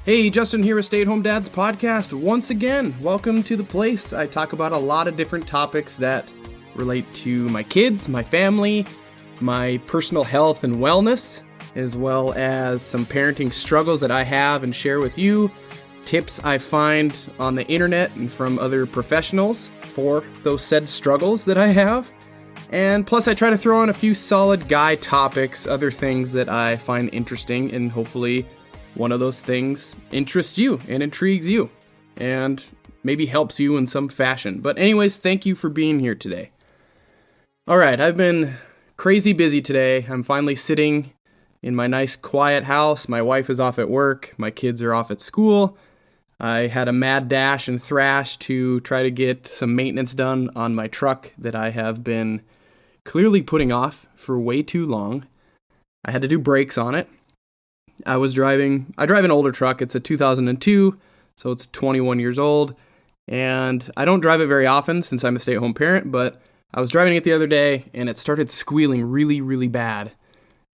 Hey, Justin here with Stay at Home Dads Podcast. Once again, welcome to the place. I talk about a lot of different topics that relate to my kids, my family, my personal health and wellness, as well as some parenting struggles that I have and share with you, tips I find on the internet and from other professionals for those said struggles that I have. And plus I try to throw in a few solid guy topics, other things that I find interesting, and hopefully one of those things interests you and intrigues you and maybe helps you in some fashion. But anyways, thank you for being here today. All right, I've been crazy busy today. I'm finally sitting in my nice quiet house. My wife is off at work. My kids are off at school. I had a mad dash and thrash to try to get some maintenance done on my truck that I have been clearly putting off for way too long. I had to do brakes on it. I drive an older truck. It's a 2002, so it's 21 years old, and I don't drive it very often since I'm a stay-at-home parent, but I was driving it the other day, and it started squealing really, really bad.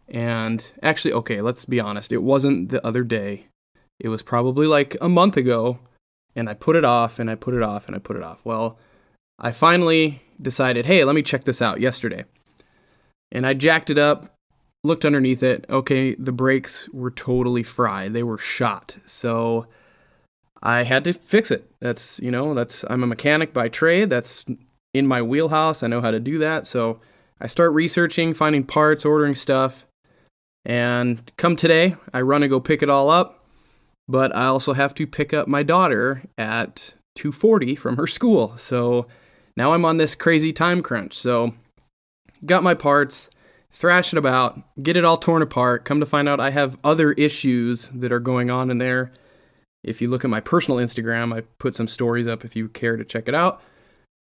And actually, okay, let's be honest, it wasn't the other day. It was probably like a month ago, and I put it off, and I put it off, and I put it off. Well, I finally decided, hey, let me check this out yesterday. And I jacked it up, looked underneath it. Okay, the brakes were totally fried. They were shot. So I had to fix it. I'm a mechanic by trade. That's in my wheelhouse. I know how to do that. So I start researching, finding parts, ordering stuff. And come today, I run and go pick it all up. But I also have to pick up my daughter at 2:40 from her school. So now I'm on this crazy time crunch. So got my parts, thrash it about, get it all torn apart. Come to find out I have other issues that are going on in there. If you look at my personal Instagram, I put some stories up if you care to check it out.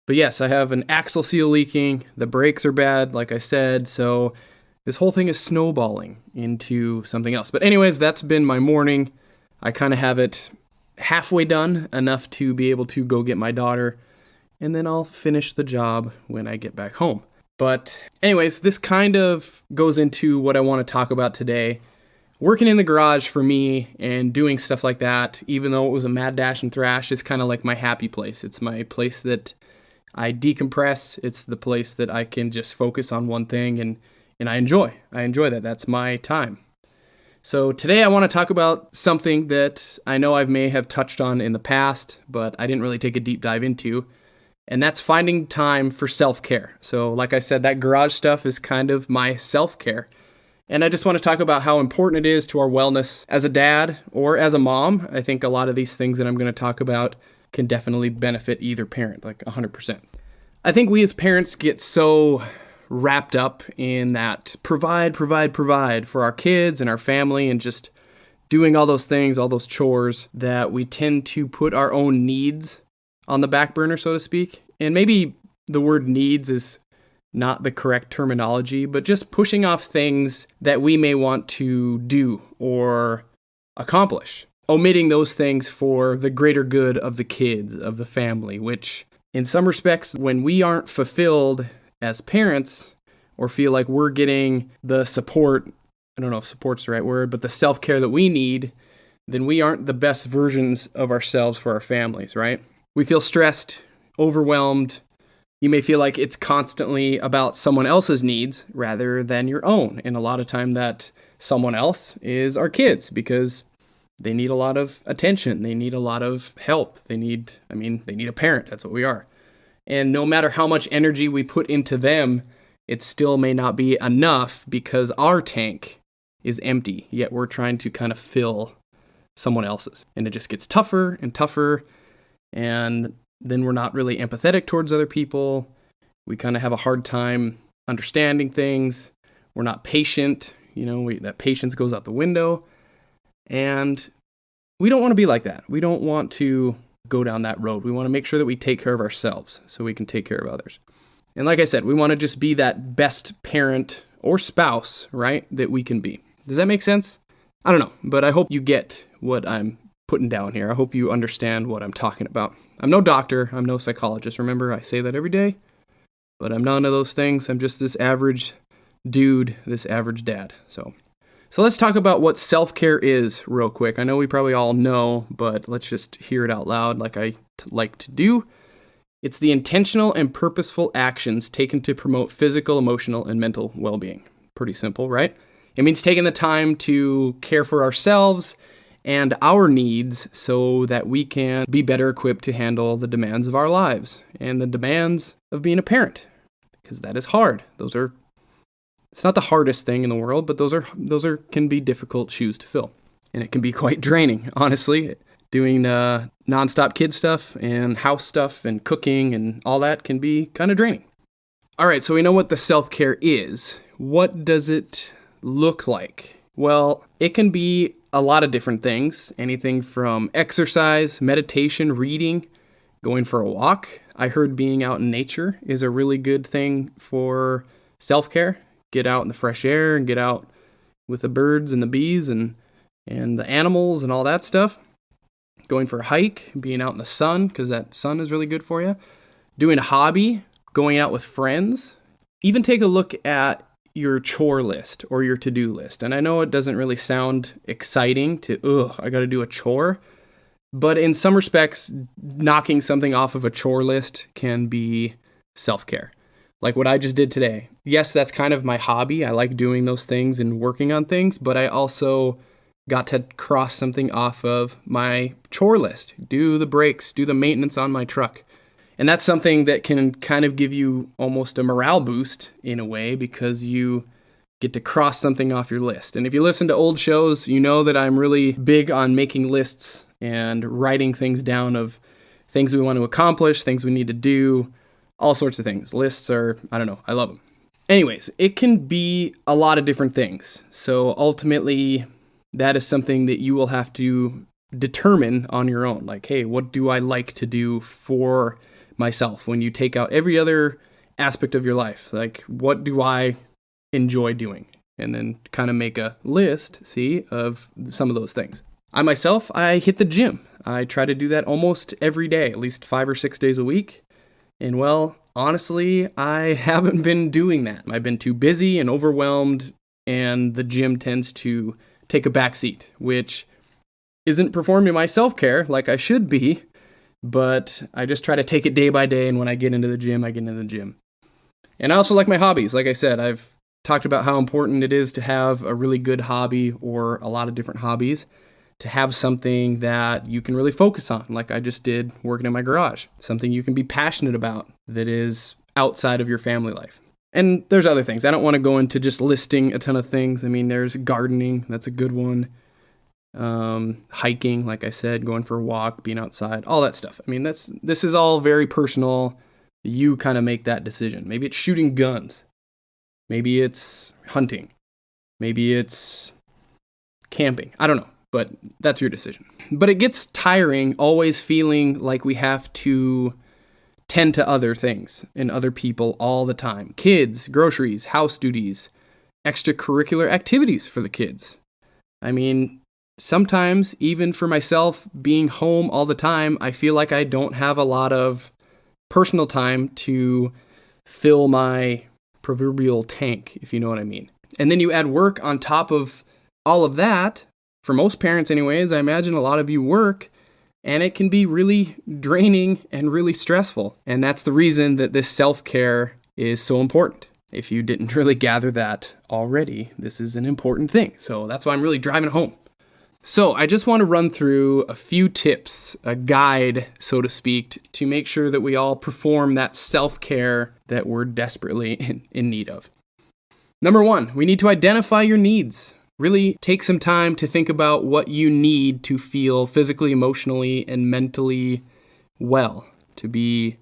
But yes, I have an axle seal leaking. The brakes are bad, like I said. So this whole thing is snowballing into something else. But anyways, that's been my morning. I kind of have it halfway done, enough to be able to go get my daughter. And then I'll finish the job when I get back home. But anyways, this kind of goes into what I want to talk about today. Working in the garage for me and doing stuff like that, even though it was a mad dash and thrash, is kind of like my happy place. It's my place that I decompress. It's the place that I can just focus on one thing and I enjoy. I enjoy that. That's my time. So today I want to talk about something that I know I may have touched on in the past, but I didn't really take a deep dive into. And that's finding time for self-care. So like I said, that garage stuff is kind of my self-care. And I just want to talk about how important it is to our wellness as a dad or as a mom. I think a lot of these things that I'm going to talk about can definitely benefit either parent, like 100%. I think we as parents get so wrapped up in that provide for our kids and our family and just doing all those things, all those chores, that we tend to put our own needs on the back burner, so to speak. And maybe the word needs is not the correct terminology, but just pushing off things that we may want to do or accomplish. Omitting those things for the greater good of the kids, of the family, which in some respects, when we aren't fulfilled as parents or feel like we're getting the support, I don't know if support's the right word, but the self-care that we need, then we aren't the best versions of ourselves for our families, right? We feel stressed, overwhelmed. You may feel like it's constantly about someone else's needs rather than your own. And a lot of time that someone else is our kids, because they need a lot of attention. They need a lot of help. They need a parent. That's what we are. And no matter how much energy we put into them, it still may not be enough because our tank is empty. Yet we're trying to kind of fill someone else's. And it just gets tougher and tougher. And then we're not really empathetic towards other people. We kind of have a hard time understanding things. We're not patient. That patience goes out the window. And we don't want to be like that. We don't want to go down that road. We want to make sure that we take care of ourselves so we can take care of others. And like I said, we want to just be that best parent or spouse, right, that we can be. Does that make sense? I don't know, but I hope you get what I'm putting down here. I hope you understand what I'm talking about. I'm no doctor. I'm no psychologist. Remember, I say that every day, but I'm none of those things. I'm just this average dude, this average dad. So So let's talk about what self-care is real quick. I know we probably all know, but let's just hear it out loud like I like to do. It's the intentional and purposeful actions taken to promote physical, emotional, and mental well-being. Pretty simple, right? It means taking the time to care for ourselves and our needs so that we can be better equipped to handle the demands of our lives and the demands of being a parent, because that is hard. It's not the hardest thing in the world, but those can be difficult shoes to fill. And it can be quite draining, honestly. Doing nonstop kid stuff and house stuff and cooking and all that can be kind of draining. All right, so we know what the self-care is. What does it look like? Well, it can be a lot of different things. Anything from exercise, meditation, reading, going for a walk. I heard being out in nature is a really good thing for self-care. Get out in the fresh air and get out with the birds and the bees and the animals and all that stuff. Going for a hike, being out in the sun, because that sun is really good for you. Doing a hobby, going out with friends. Even take a look at your chore list or your to-do list. And I know it doesn't really sound exciting I got to do a chore. But in some respects, knocking something off of a chore list can be self-care. Like what I just did today. Yes, that's kind of my hobby. I like doing those things and working on things, but I also got to cross something off of my chore list. Do the brakes, do the maintenance on my truck. And that's something that can kind of give you almost a morale boost in a way, because you get to cross something off your list. And if you listen to old shows, you know that I'm really big on making lists and writing things down of things we want to accomplish, things we need to do, all sorts of things. Lists are, I don't know, I love them. Anyways, it can be a lot of different things. So ultimately, that is something that you will have to determine on your own. Like, hey, what do I like to do for myself? When you take out every other aspect of your life, like, what do I enjoy doing? And then kind of make a list, of some of those things. I hit the gym. I try to do that almost every day, at least 5 or 6 days a week. And well, honestly, I haven't been doing that. I've been too busy and overwhelmed, and the gym tends to take a back seat, which isn't performing my self-care like I should be, but I just try to take it day by day, and when I get into the gym, I get into the gym. And I also like my hobbies. Like I said, I've talked about how important it is to have a really good hobby or a lot of different hobbies, to have something that you can really focus on, like I just did working in my garage, something you can be passionate about that is outside of your family life. And there's other things. I don't want to go into just listing a ton of things. I mean, there's gardening. That's a good one. Hiking, like I said, going for a walk, being outside, all that stuff. I mean, this is all very personal. You kind of make that decision. Maybe it's shooting guns. Maybe it's hunting. Maybe it's camping. I don't know, but that's your decision. But it gets tiring always feeling like we have to tend to other things and other people all the time. Kids, groceries, house duties, extracurricular activities for the kids. I mean, sometimes, even for myself, being home all the time, I feel like I don't have a lot of personal time to fill my proverbial tank, if you know what I mean. And then you add work on top of all of that. For most parents anyways, I imagine a lot of you work, and it can be really draining and really stressful. And that's the reason that this self-care is so important. If you didn't really gather that already, this is an important thing. So that's why I'm really driving it home. So I just want to run through a few tips, a guide, so to speak, to make sure that we all perform that self-care that we're desperately in need of. Number 1, we need to identify your needs. Really take some time to think about what you need to feel physically, emotionally, and mentally well, to be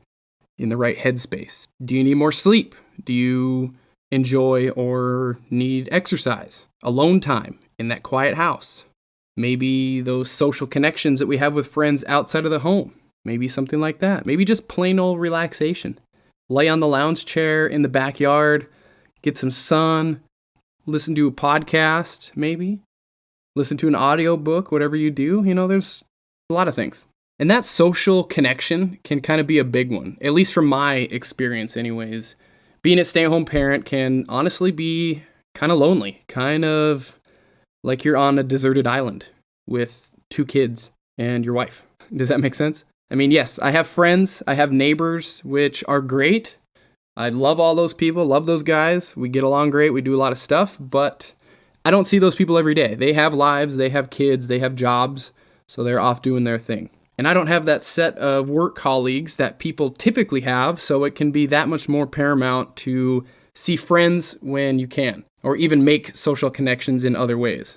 in the right headspace. Do you need more sleep? Do you enjoy or need exercise? Alone time in that quiet house? Maybe those social connections that we have with friends outside of the home. Maybe something like that. Maybe just plain old relaxation. Lay on the lounge chair in the backyard, get some sun, listen to a podcast, maybe. Listen to an audiobook, whatever you do. You know, there's a lot of things. And that social connection can kind of be a big one, at least from my experience anyways. Being a stay-at-home parent can honestly be kind of lonely, kind of like you're on a deserted island with 2 kids and your wife. Does that make sense? I mean, yes, I have friends, I have neighbors, which are great. I love all those people, love those guys. We get along great, we do a lot of stuff, but I don't see those people every day. They have lives, they have kids, they have jobs, so they're off doing their thing. And I don't have that set of work colleagues that people typically have, so it can be that much more paramount to see friends when you can, or even make social connections in other ways,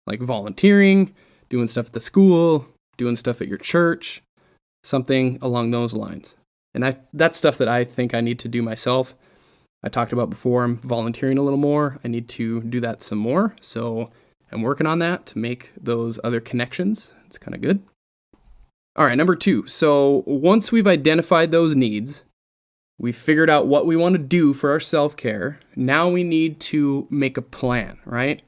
like volunteering, doing stuff at the school, doing stuff at your church, something along those lines. And that's stuff that I think I need to do myself. I talked about before, I'm volunteering a little more. I need to do that some more. So I'm working on that to make those other connections. It's kind of good. All right, number 2. So once we've identified those needs, we've figured out what we want to do for our self-care. Now we need to make a plan, right?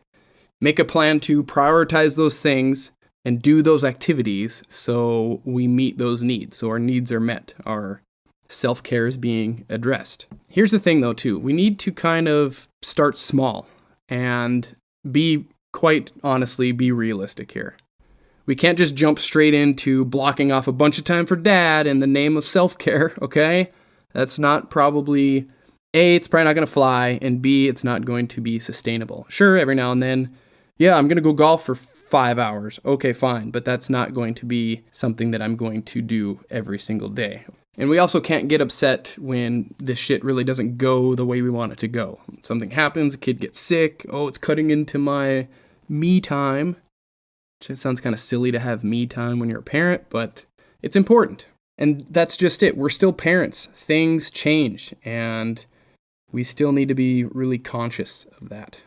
Make a plan to prioritize those things and do those activities so we meet those needs, so our needs are met, our self-care is being addressed. Here's the thing though too, we need to kind of start small and be realistic here. We can't just jump straight into blocking off a bunch of time for dad in the name of self-care, okay? That's not probably, A, it's probably not going to fly, and B, it's not going to be sustainable. Sure, every now and then, yeah, I'm going to go golf for 5 hours. Okay, fine, but that's not going to be something that I'm going to do every single day. And we also can't get upset when this shit really doesn't go the way we want it to go. Something happens, a kid gets sick, oh, it's cutting into my me time. It sounds kind of silly to have me time when you're a parent, but it's important. And that's just it. We're still parents. Things change, and we still need to be really conscious of that.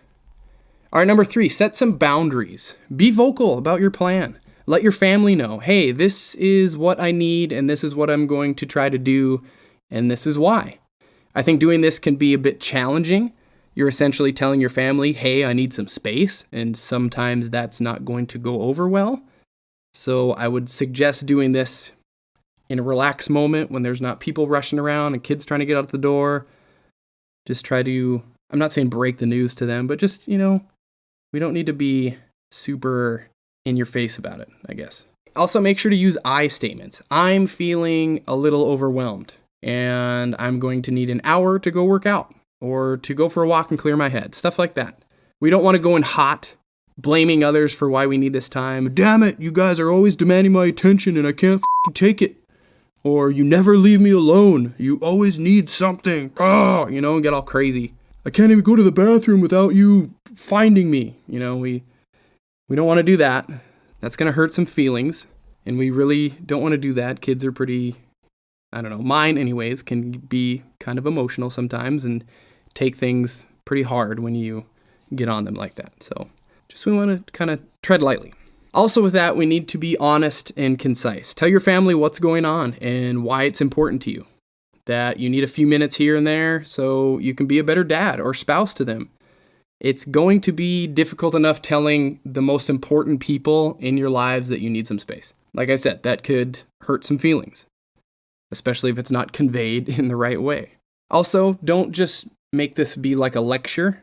All right, number 3, set some boundaries. Be vocal about your plan. Let your family know, hey, this is what I need, and this is what I'm going to try to do, and this is why. I think doing this can be a bit challenging. You're essentially telling your family, hey, I need some space, and sometimes that's not going to go over well. So I would suggest doing this in a relaxed moment when there's not people rushing around and kids trying to get out the door. Just try to, I'm not saying break the news to them, but just, we don't need to be super in your face about it, I guess. Also, make sure to use I statements. I'm feeling a little overwhelmed, and I'm going to need an hour to go work out, or to go for a walk and clear my head, stuff like that. We don't want to go in hot, blaming others for why we need this time. Damn it, you guys are always demanding my attention and I can't take it. Or you never leave me alone. You always need something. And get all crazy. I can't even go to the bathroom without you finding me. We don't want to do that. That's going to hurt some feelings. And we really don't want to do that. Kids are pretty, mine anyways, can be kind of emotional sometimes and take things pretty hard when you get on them like that. So we want to kind of tread lightly. Also with that, we need to be honest and concise. Tell your family what's going on and why it's important to you. That you need a few minutes here and there so you can be a better dad or spouse to them. It's going to be difficult enough telling the most important people in your lives that you need some space. Like I said, that could hurt some feelings, especially if it's not conveyed in the right way. Also, don't just make this be like a lecture.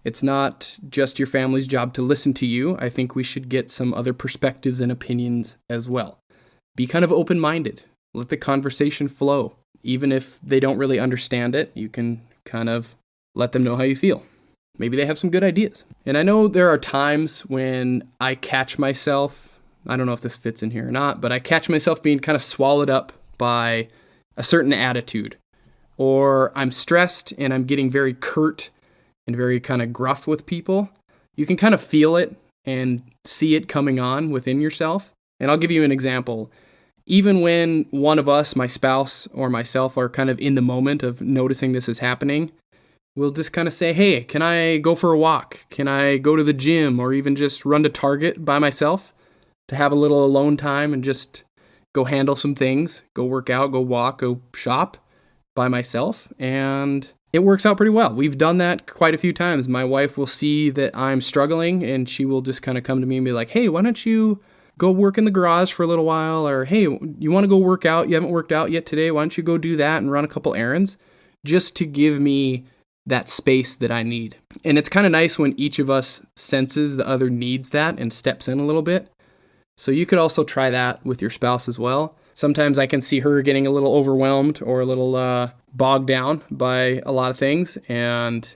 It's not just your family's job to listen to you. I think we should get some other perspectives and opinions as well. Be kind of open-minded. Let the conversation flow. Even if they don't really understand it, you can kind of let them know how you feel. Maybe they have some good ideas. And I know there are times when I catch myself, I don't know if this fits in here or not, but I catch myself being kind of swallowed up by a certain attitude. Or I'm stressed and I'm getting very curt and very kind of gruff with people. You can kind of feel it and see it coming on within yourself. And I'll give you an example. Even when one of us, my spouse or myself, are kind of in the moment of noticing this is happening, we'll just kind of say, hey, can I go for a walk? Can I go to the gym or even just run to Target by myself to have a little alone time and just go handle some things, go work out, go walk, go shop by myself? And it works out pretty well. We've done that quite a few times. My wife will see that I'm struggling and she will just kind of come to me and be like, hey, why don't you go work in the garage for a little while? Or, hey, you want to go work out? You haven't worked out yet today. Why don't you go do that and run a couple errands? Just to give me that space that I need. And it's kind of nice when each of us senses the other needs that and steps in a little bit. So you could also try that with your spouse as well. Sometimes I can see her getting a little overwhelmed or a little bogged down by a lot of things, and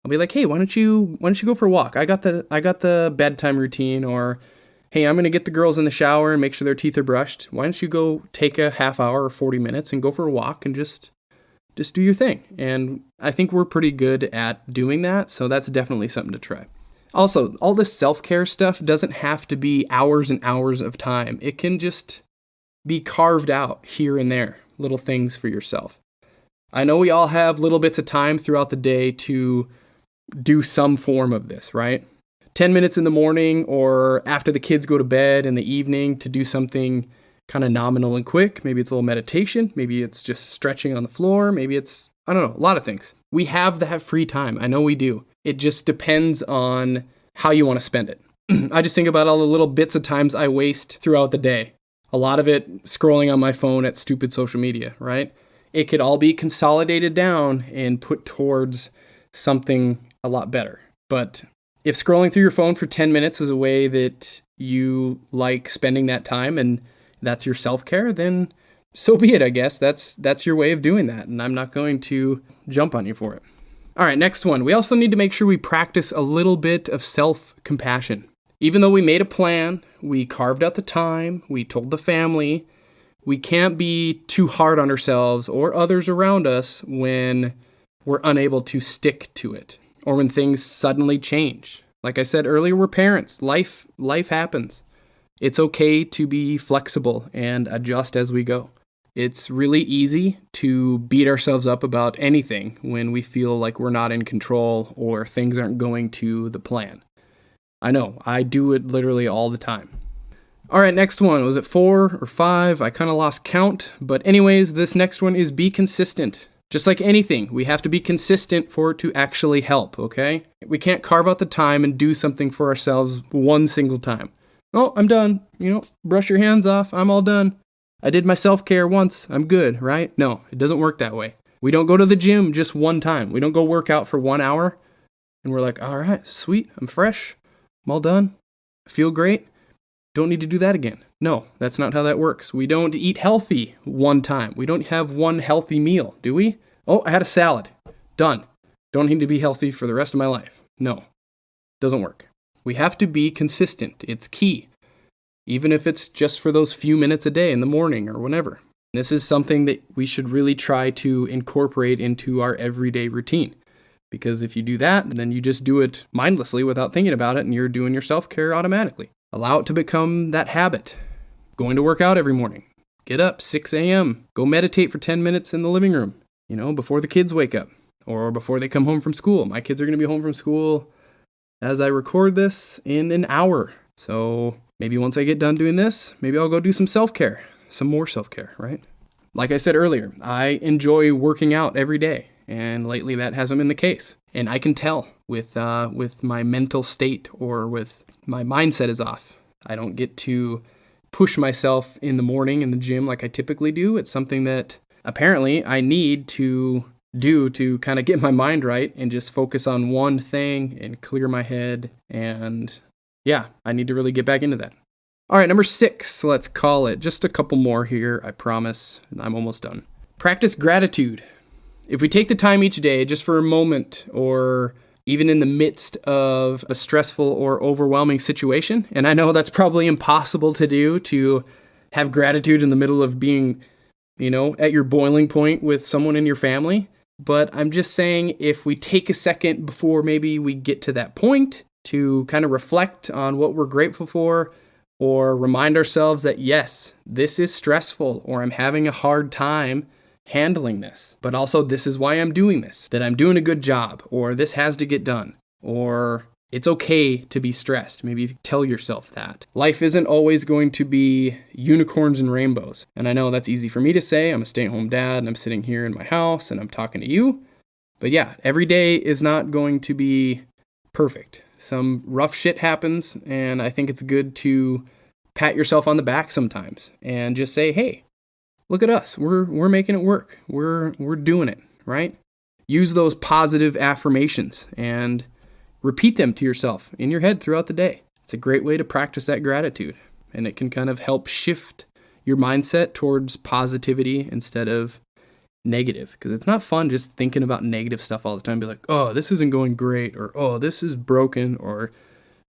I'll be like, "Hey, why don't you go for a walk? I got the bedtime routine," or, "Hey, I'm going to get the girls in the shower and make sure their teeth are brushed. Why don't you go take a half hour or 40 minutes and go for a walk and just do your thing?" And I think we're pretty good at doing that, so that's definitely something to try. Also, all this self-care stuff doesn't have to be hours and hours of time. It can just be carved out here and there, little things for yourself. I know we all have little bits of time throughout the day to do some form of this, right? 10 minutes in the morning or after the kids go to bed in the evening to do something kind of nominal and quick. Maybe it's a little meditation. Maybe it's just stretching on the floor. Maybe it's, I don't know, a lot of things. We have that free time. I know we do. It just depends on how you want to spend it. I just think about all the little bits of times I waste throughout the day. A lot of it scrolling on my phone at stupid social media, right? It could all be consolidated down and put towards something a lot better. But if scrolling through your phone for 10 minutes is a way that you like spending that time and that's your self-care, then so be it, I guess. That's your way of doing that, and I'm not going to jump on you for it. All right, next one. We also need to make sure we practice a little bit of self-compassion. Even though we made a plan, we carved out the time, we told the family, we can't be too hard on ourselves or others around us when we're unable to stick to it or when things suddenly change. Like I said earlier, we're parents. Life happens. It's okay to be flexible and adjust as we go. It's really easy to beat ourselves up about anything when we feel like we're not in control or things aren't going to the plan. I know, I do it literally all the time. All right, next one. Was it 4 or 5? I kind of lost count. But anyways, this next one is be consistent. Just like anything, we have to be consistent for it to actually help, okay? We can't carve out the time and do something for ourselves one single time. Oh, I'm done. Brush your hands off. I'm all done. I did my self-care once. I'm good, right? No, it doesn't work that way. We don't go to the gym just one time. We don't go work out for 1 hour and we're like, all right, sweet, I'm fresh. I'm all done. I feel great. Don't need to do that again. No, that's not how that works. We don't eat healthy one time. We don't have one healthy meal, do we? Oh, I had a salad. Done. Don't need to be healthy for the rest of my life. No, doesn't work. We have to be consistent. It's key. Even if it's just for those few minutes a day in the morning or whenever. This is something that we should really try to incorporate into our everyday routine. Because if you do that, then you just do it mindlessly without thinking about it, and you're doing your self-care automatically. Allow it to become that habit. Going to work out every morning. Get up 6 a.m. Go meditate for 10 minutes in the living room, before the kids wake up or before they come home from school. My kids are going to be home from school as I record this in an hour. So maybe once I get done doing this, maybe I'll go do some self-care, some more self-care, right? Like I said earlier, I enjoy working out every day. And lately that hasn't been the case. And I can tell with my mental state or with my mindset is off. I don't get to push myself in the morning in the gym like I typically do. It's something that apparently I need to do to kind of get my mind right and just focus on one thing and clear my head. And yeah, I need to really get back into that. All right, number 6, let's call it. Just a couple more here, I promise. I'm almost done. Practice gratitude. If we take the time each day just for a moment or even in the midst of a stressful or overwhelming situation, and I know that's probably impossible to do, to have gratitude in the middle of being, at your boiling point with someone in your family. But I'm just saying if we take a second before maybe we get to that point to kind of reflect on what we're grateful for or remind ourselves that, yes, this is stressful or I'm having a hard time handling this, but also this is why I'm doing this, that I'm doing a good job, or this has to get done, or it's okay to be stressed. Maybe you tell yourself that. Life isn't always going to be unicorns and rainbows. And I know that's easy for me to say. I'm a stay-at-home dad and I'm sitting here in my house and I'm talking to you. But yeah, every day is not going to be perfect. Some rough shit happens, and I think it's good to pat yourself on the back sometimes and just say, hey, look at us. We're making it work. We're doing it, right? use those positive affirmations and repeat them to yourself in your head throughout the day. It's a great way to practice that gratitude, and it can kind of help shift your mindset towards positivity instead of negative, because it's not fun just thinking about negative stuff all the time. Be like, oh, this isn't going great, or oh, this is broken, or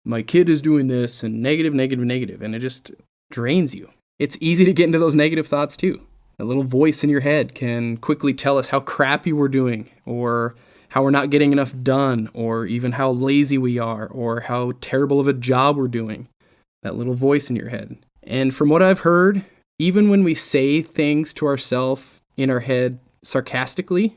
my kid is doing this, and negative, negative, negative, and it just drains you. It's easy to get into those negative thoughts too. A little voice in your head can quickly tell us how crappy we're doing, or how we're not getting enough done, or even how lazy we are, or how terrible of a job we're doing. That little voice in your head. And from what I've heard, even when we say things to ourselves in our head sarcastically,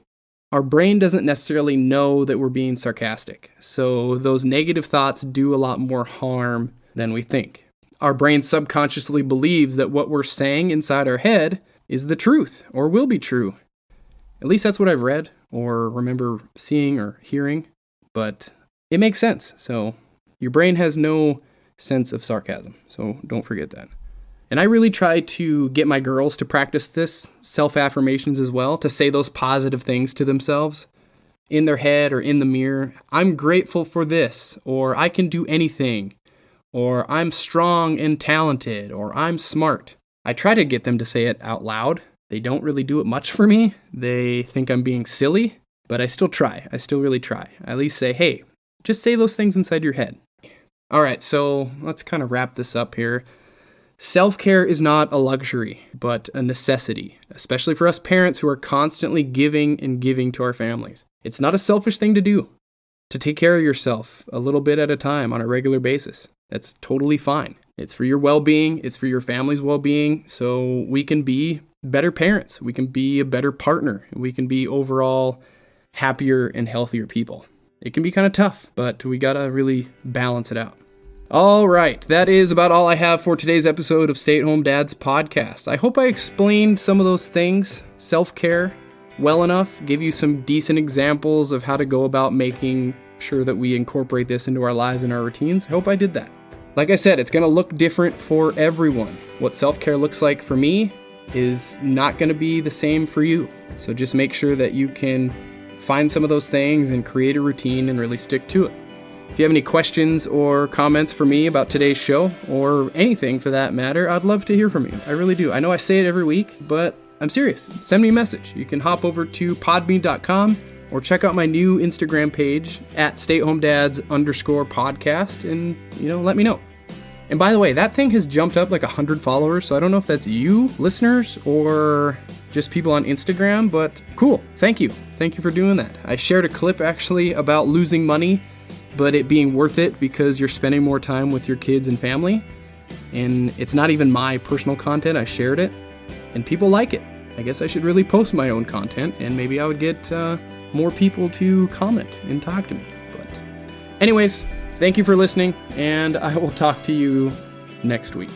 our brain doesn't necessarily know that we're being sarcastic. So those negative thoughts do a lot more harm than we think. Our brain subconsciously believes that what we're saying inside our head is the truth, or will be true. At least that's what I've read, or remember seeing or hearing, but it makes sense. So your brain has no sense of sarcasm, so don't forget that. And I really try to get my girls to practice this, self-affirmations as well, to say those positive things to themselves in their head or in the mirror. I'm grateful for this, or I can do anything, or I'm strong and talented, or I'm smart. I try to get them to say it out loud. They don't really do it much for me. They think I'm being silly, but I still try. I still really try. I at least say, hey, just say those things inside your head. All right, so let's kind of wrap this up here. Self-care is not a luxury, but a necessity, especially for us parents who are constantly giving and giving to our families. It's not a selfish thing to do, to take care of yourself a little bit at a time on a regular basis. That's totally fine. It's for your well-being. It's for your family's well-being, so we can be better parents. We can be a better partner. We can be overall happier and healthier people. It can be kind of tough, but we gotta really balance it out. All right, that is about all I have for today's episode of Stay at Home Dads Podcast. I hope I explained some of those things, self-care, well enough, give you some decent examples of how to go about making sure that we incorporate this into our lives and our routines. I hope I did that. Like I said, it's going to look different for everyone. What self-care looks like for me is not going to be the same for you. So just make sure that you can find some of those things and create a routine and really stick to it. If you have any questions or comments for me about today's show, or anything for that matter, I'd love to hear from you. I really do. I know I say it every week, but I'm serious. Send me a message. You can hop over to podbean.com or check out my new Instagram page at stayathomedads_podcast and, let me know. And by the way, that thing has jumped up like 100 followers, so I don't know if that's you, listeners, or just people on Instagram, but cool. Thank you. Thank you for doing that. I shared a clip actually about losing money, but it being worth it because you're spending more time with your kids and family. And it's not even my personal content. I shared it, and people like it. I guess I should really post my own content, and maybe I would get more people to comment and talk to me. But anyways, thank you for listening, and I will talk to you next week.